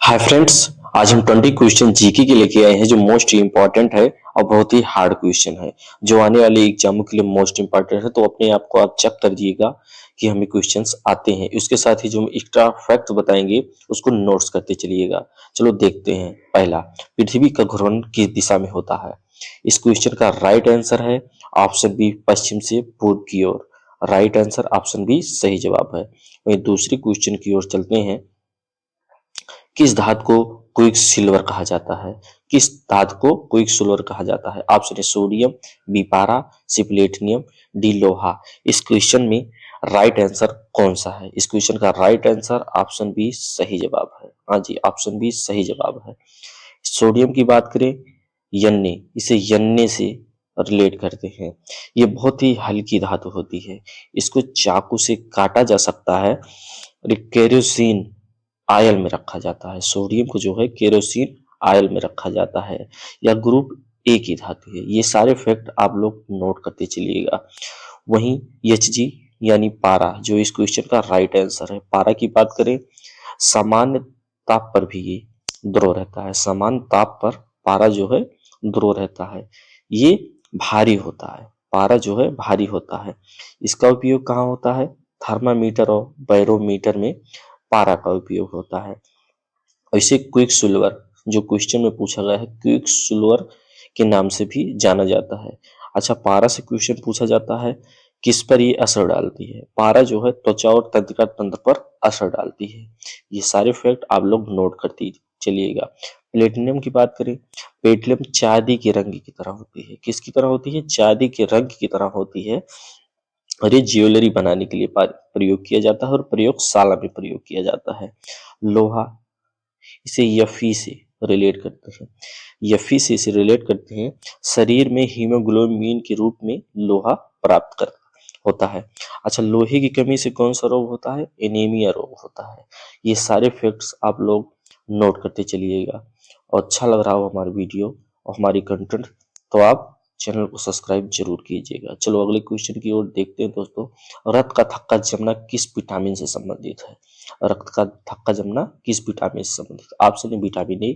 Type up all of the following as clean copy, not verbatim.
Hi friends. आज हम 20 question GK के लेके आए हैं जो मोस्ट इम्पोर्टेंट है और बहुत ही हार्ड क्वेश्चन है जो आने वाले एग्जामों के लिए मोस्ट इम्पोर्टेंट है। तो अपने आप को आप चेक कर दिएगा कि हमें क्वेश्चंस आते हैं। उसके साथ ही जो हम एक्स्ट्रा फैक्ट बताएंगे उसको नोट्स करते चलिएगा। चलो देखते हैं। पहला, पृथ्वी का घूर्णन किस दिशा में होता है? इस क्वेश्चन का राइट आंसर है ऑप्शन बी, पश्चिम से पूर्व की ओर। राइट आंसर ऑप्शन बी सही जवाब है। वहीं दूसरी क्वेश्चन की ओर चलते हैं। किस धातु को क्विक सिल्वर कहा जाता है? किस धातु को क्विक सिल्वर कहा जाता है? ऑप्शन ए सोडियम, बी पारा, सी प्लेटिनियम, डी लोहा। इस क्वेश्चन में राइट आंसर कौन सा है? इस क्वेश्चन का राइट आंसर ऑप्शन बी सही जवाब है। हाँ जी, ऑप्शन बी सही जवाब है। सोडियम की बात करें, यन्ने, इसे यन्ने से रिलेट करते हैं। ये बहुत ही हल्की धातु होती है। इसको चाकू से काटा जा सकता है और ये केरोसिन आयल में रखा जाता है। सोडियम को जो है केरोसिन आयल में रखा जाता है। यह ग्रुप ए की धातु है। ये सारे फैक्ट आप लोग नोट करते चलिएगा। वहीं Hg यानी पारा जो इस क्वेश्चन का राइट आंसर है। पारा की बात करें, सामान्य ताप पर भी ये द्रव रहता है। सामान्य ताप पर पारा जो है द्रव रहता है। ये भारी होता है। पारा जो है भारी होता है। इसका उपयोग कहाँ होता है? थर्मामीटर और बैरोमीटर में पारा का उपयोग होता है। ऐसे क्विक सिल्वर जो क्वेश्चन में पूछा गया है, क्विक सिल्वर के नाम से भी जाना जाता है। अच्छा, पारा से क्वेश्चन पूछा जाता है किस पर ये असर डालती है? पारा जो है त्वचा और तंत्रिका तंत्र पर असर डालती है। ये सारे फैक्ट आप लोग नोट करते चलिएगा। प्लेटिनम की बात करें, प्लेटिनम चांदी के रंग की तरह होती है। किसकी तरह होती है? चांदी के रंग की तरह होती है और ये ज्वेलरी बनाने के लिए प्रयोग किया जाता है और प्रयोगशाला में प्रयोग किया जाता है। लोहा, इसे यफी से रिलेट करते हैं। यफी से इसे रिलेट करते हैं। शरीर में हीमोग्लोबिन के रूप में लोहा प्राप्त कर होता है। अच्छा, लोहे की कमी से कौन सा रोग होता है? एनीमिया रोग होता है। ये सारे फैक्ट्स आप लोग नोट करते चलिएगा। और अच्छा लग रहा हो हमारी वीडियो और हमारी कंटेंट तो आप चैनल को सब्सक्राइब जरूर कीजिएगा। चलो अगले क्वेश्चन की ओर देखते हैं दोस्तों। रक्त का थक्का जमना किस विटामिन से संबंधित है? रक्त का थक्का जमना किस विटामिन से संबंधित? ऑप्शन है vitamin A,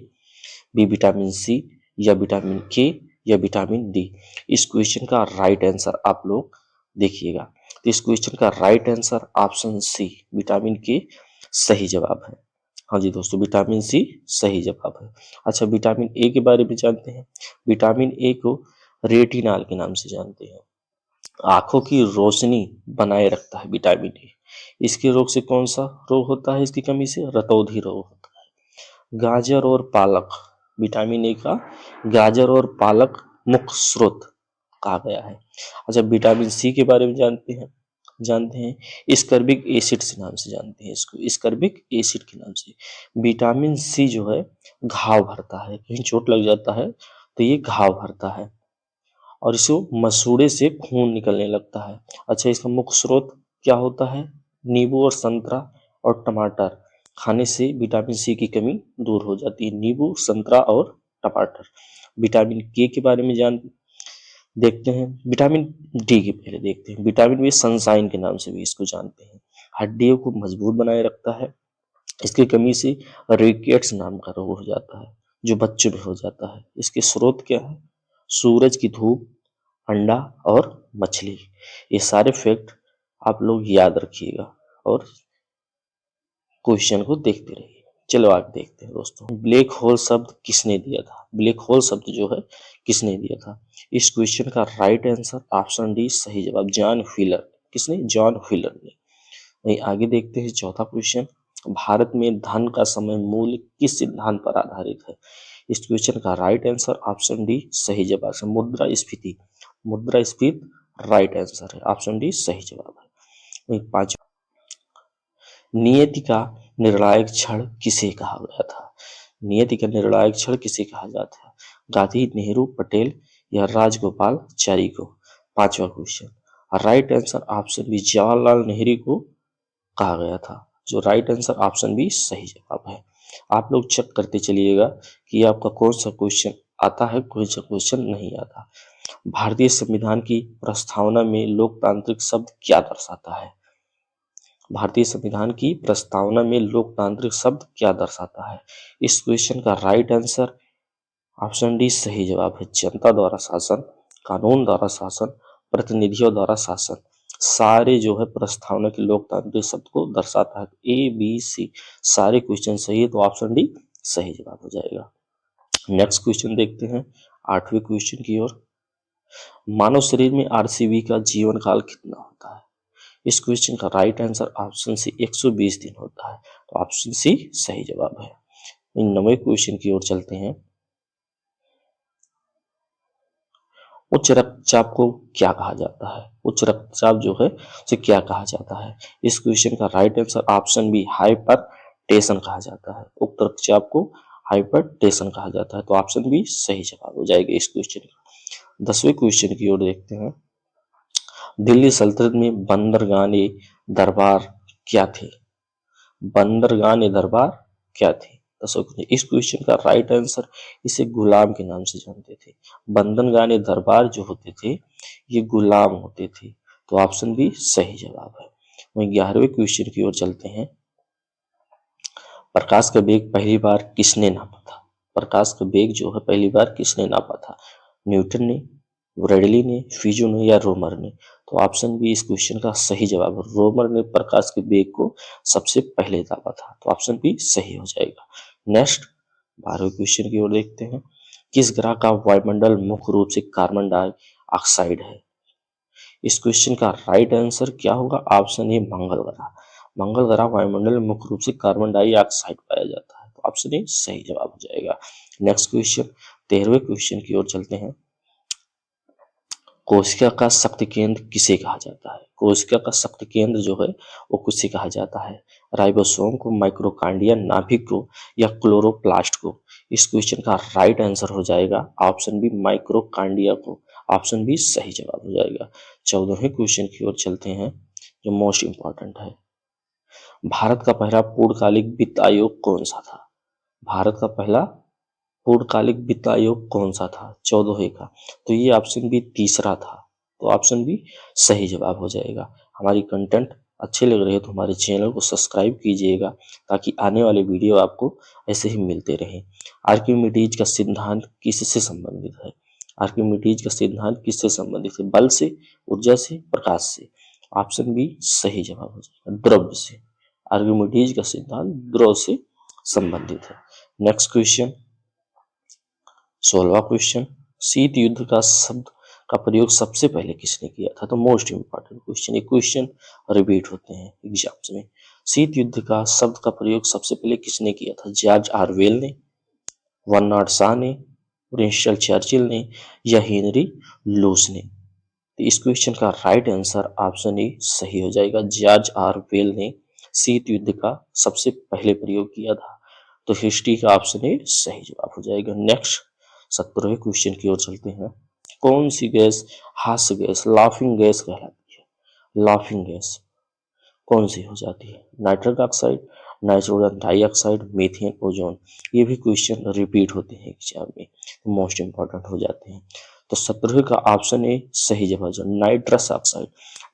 B vitamin C, या विटामिन के, या विटामिन डी। इस क्वेश्चन का राइट आंसर आप लोग देखिएगा। तो इस क्वेश्चन का right answer option C vitamin K सही जवाब है। हाँ जी दोस्तों, विटामिन सी सही जवाब है। अच्छा, विटामिन ए के बारे में जानते हैं। विटामिन ए को रेटिनॉल के नाम से जानते हैं। आंखों की रोशनी बनाए रखता है विटामिन ए। इसके रोग से कौन सा रोग होता है? इसकी कमी से रतौंधी रोग होता है। गाजर और पालक, विटामिन ए का गाजर और पालक मुख्य स्रोत कहा गया है। अच्छा, विटामिन सी के बारे में जानते हैं स्कर्बिक एसिड से नाम से जानते हैं इसको, स्कर्बिक एसिड के नाम से। विटामिन सी जो है घाव भरता है। कहीं चोट लग जाता है तो ये घाव भरता है और इसको मसूड़े से खून निकलने लगता है। अच्छा, इसका मुख्य स्रोत क्या होता है? नींबू और संतरा और टमाटर खाने से विटामिन सी की कमी दूर हो जाती है। नींबू, संतरा और टमाटर। विटामिन के बारे में देखते हैं। विटामिन डी के पहले देखते हैं। विटामिन बी सनशाइन के नाम से भी इसको जानते हैं। हड्डियों को मजबूत बनाए रखता है। इसकी कमी से रिकेट्स नाम का रोग हो जाता है जो बच्चों में हो जाता है। इसके स्रोत क्या है? सूरज की धूप, अंडा और मछली। ये सारे फैक्ट आप लोग याद रखिएगा और क्वेश्चन को देखते रहिए। चलो आगे देखते हैं दोस्तों। ब्लैक होल शब्द किसने दिया था? ब्लैक होल शब्द जो है किसने दिया था? इस क्वेश्चन का राइट आंसर ऑप्शन डी सही जवाब, जॉन व्हीलर। किसने? जॉन व्हीलर ने। वहीं आगे देखते हैं चौथा क्वेश्चन। भारत में धन का समय मूल्य किस सिद्धांत पर आधारित है? इस क्वेश्चन का राइट आंसर ऑप्शन डी सही जवाब है, मुद्रास्फीति। मुद्रास्फीति राइट आंसर है, ऑप्शन डी सही जवाब है। वहीं पांचवा, नियति का निर्णायक क्षण किसे कहा गया था? नियति का निर्णायक क्षण किसे कहा जाता है? गांधी, नेहरू, पटेल या राजगोपालचारी को? पांचवा question, right answer option B Jawaharlal Nehru को कहा गया था। जो राइट आंसर ऑप्शन बी सही जवाब है। आप लोग चेक करते चलिएगा कि आपका कौन सा क्वेश्चन आता है, कौन सा क्वेश्चन नहीं आता। भारतीय संविधान की प्रस्तावना में लोकतांत्रिक शब्द क्या दर्शाता है? भारतीय संविधान की प्रस्तावना में लोकतांत्रिक शब्द क्या दर्शाता है? इस क्वेश्चन का राइट आंसर ऑप्शन डी सही जवाब है जनता द्वारा शासन, कानून द्वारा शासन, प्रतिनिधियों द्वारा शासन। सारे जो है प्रस्तावना के लोकतांत्रिक शब्द को दर्शाता है। ए बी सी सारे क्वेश्चन सही है, तो ऑप्शन डी सही जवाब हो जाएगा। नेक्स्ट क्वेश्चन देखते हैं 8वें क्वेश्चन की ओर। मानव शरीर में आरसीबी का जीवन काल कितना होता है? इस क्वेश्चन का राइट आंसर ऑप्शन सी 120 दिन होता है, तो ऑप्शन सी सही जवाब है। इन 9वें क्वेश्चन की ओर चलते हैं। उच्च रक्तचाप को क्या कहा जाता है? उच्च रक्तचाप जो है उसे क्या कहा जाता है? इस क्वेश्चन का right answer option B hypertension कहा जाता है। उच्च रक्तचाप को हाइपरटेंशन कहा जाता है, तो ऑप्शन बी सही जवाब हो जाएगा इस क्वेश्चन का। 10वें क्वेश्चन की ओर देखते हैं। दिल्ली सल्तनत में बंदरगाह-ए दरबार क्या थे? बंदरगाह-ए दरबार क्या थे? इस क्वेश्चन का राइट आंसर इसे गुलाम के नाम से जानते थे। बंदरगाह-ए दरबार जो होते थे ये गुलाम होते थे, तो ऑप्शन बी सही जवाब है। वहीं 11वें क्वेश्चन की ओर चलते हैं। प्रकाश का वेग पहली बार किसने नापा था? प्रकाश का वेग जो है पहली बार किसने नापा था? न्यूटन ने, ब्रैडली ने, फिजो ने या रोमर ने? तो ऑप्शन बी इस क्वेश्चन का सही जवाब है। रोमर ने प्रकाश के वेग को सबसे पहले नापा था, तो ऑप्शन बी सही हो जाएगा। नेक्स्ट 12वें क्वेश्चन की ओर देखते हैं। किस ग्रह का वायुमंडल मुख्य रूप से कार्बन डाइऑक्साइड है? इस क्वेश्चन का राइट आंसर क्या होगा? ऑप्शन ए मंगल ग्रह। मंगल ग्रह वायुमंडल में मुख्य रूप से कार्बन डाइऑक्साइड पाया जाता है, तो ऑप्शन ए सही जवाब हो जाएगा। नेक्स्ट क्वेश्चन 13वें क्वेश्चन की ओर चलते हैं। कोशिका का शक्ति केंद्र किसे कहा जाता है? कोशिका का शक्ति केंद्र जो है वो किसे कहा जाता है? राइबोसोम को, माइक्रोकांडिया, नाभिक को या क्लोरोप्लास्ट को? इस क्वेश्चन का राइट आंसर हो जाएगा ऑप्शन बी माइक्रोकांडिया को। ऑप्शन बी सही जवाब हो जाएगा। 14वें क्वेश्चन की ओर चलते हैं जो मोस्ट इंपॉर्टेंट है। भारत का पहला पूर्णकालिक वित्त आयोग कौन सा था? भारत का पहला पूर्णकालिक वित्त आयोग कौन सा था? 14वें का, तो ये ऑप्शन बी तीसरा था, तो ऑप्शन बी सही जवाब हो जाएगा। हमारी कंटेंट अच्छे लग रहे हैं तो हमारे चैनल को सब्सक्राइब कीजिएगा ताकि आने वाले वीडियो आपको ऐसे ही मिलते रहें। आर्किमिडीज का सिद्धांत किससे संबंधित है? आर्किमिडीज का सिद्धांत किससे संबंधित है? बल से, ऊर्जा से, प्रकाश से? ऑप्शन बी सही जवाब हो जाएगा, द्रव्य से। आर्किमिडीज का सिद्धांत द्रव से संबंधित है। नेक्स्ट क्वेश्चन 16वां क्वेश्चन। शीत युद्ध का शब्द का प्रयोग सबसे पहले किसने किया था? तो मोस्ट इंपॉर्टेंट क्वेश्चन, ये क्वेश्चन रिपीट होते हैं एग्जाम्स में। शीत युद्ध का शब्द का प्रयोग सबसे पहले किसने किया था? जॉर्ज ऑरवेल ने, बर्नार्ड शॉ ने, विंस्टन चर्चिल ने या हेनरी लुस ने? तो इस क्वेश्चन का राइट आंसर ऑप्शन ए सही हो जाएगा। जॉर्ज ऑरवेल ने शीत युद्ध का सबसे पहले प्रयोग किया था, तो हिस्ट्री का ऑप्शन ए सही जवाब हो जाएगा। नेक्स्ट 17वें क्वेश्चन की ओर चलते हैं। कौन सी गैस हास्य गैस, लाफिंग गैस कहलाती है? लाफिंग गैस कौन सी हो जाती है? Nitrous oxide, nitrogen dioxide, methane, ozone? ये भी क्वेश्चन रिपीट होते हैं एग्जाम में, मोस्ट इंपॉर्टेंट हो जाते हैं। तो 17वें का ऑप्शन ए सही जवाब है नाइट्रस ऑक्साइड।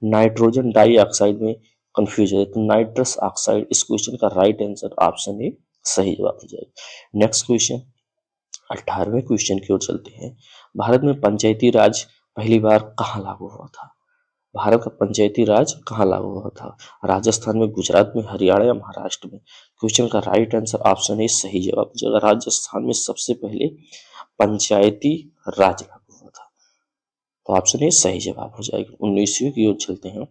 नाइट्रोजन डाइऑक्साइड में कंफ्यूज है, तो नाइट्रस ऑक्साइड इस क्वेश्चन का राइट आंसर ऑप्शन ए सही जवाब हो जाएगा। नेक्स्ट क्वेश्चन 18वें क्वेश्चन की ओर चलते हैं। भारत में पंचायती राज पहली बार कहाँ लागू हुआ था? भारत का पंचायती राज कहाँ लागू हुआ था? राजस्थान में, गुजरात में, हरियाणा या महाराष्ट्र में? क्वेश्चन का राइट आंसर ऑप्शन ए सही जवाब हो जाएगा। राजस्थान में सबसे पहले पंचायती राज लागू हुआ था, तो ऑप्शन ए सही जवाब हो जाएगा। 19वीं की ओर चलते हैं।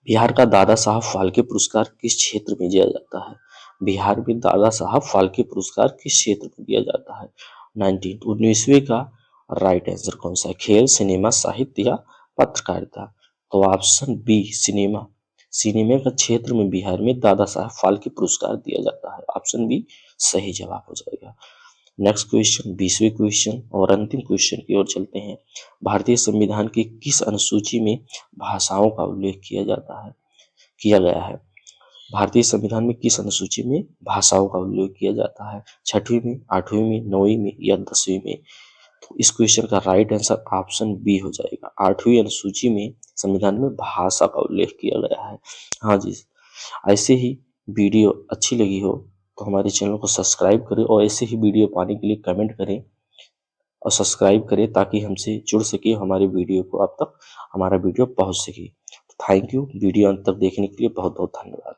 बिहार का दादा साहब फाल्के पुरस्कार किस क्षेत्र में दिया जाता है? बिहार में दादा साहब फाल्के पुरस्कार किस क्षेत्र में दिया जाता है? 19वीं का राइट आंसर कौन सा है? खेल, सिनेमा, साहित्य या पत्रकारिता? तो ऑप्शन बी सिनेमा। सिनेमा का क्षेत्र में बिहार में दादा साहब फाल्के पुरस्कार दिया जाता है, ऑप्शन बी सही जवाब हो जाएगा। नेक्स्ट क्वेश्चन 20वें क्वेश्चन और अंतिम क्वेश्चन की ओर चलते हैं। भारतीय संविधान की किस अनुसूची में भाषाओं का उल्लेख किया गया है? भारतीय संविधान में किस अनुसूची में भाषाओं का उल्लेख किया जाता है? 6वीं में, 8वीं में, 9वीं में या 10वीं में? तो इस क्वेश्चन का राइट आंसर ऑप्शन बी हो जाएगा। 8वीं अनुसूची में संविधान में भाषा का उल्लेख किया गया है। हाँ जी, ऐसे ही वीडियो अच्छी लगी हो तो हमारे चैनल को सब्सक्राइब करें और ऐसे ही वीडियो पाने के लिए कमेंट करें और सब्सक्राइब करें ताकि हमसे जुड़ सके, हमारे वीडियो को आप तक हमारा वीडियो पहुंच सके। थैंक यू, वीडियो अंत तक देखने के लिए बहुत बहुत धन्यवाद।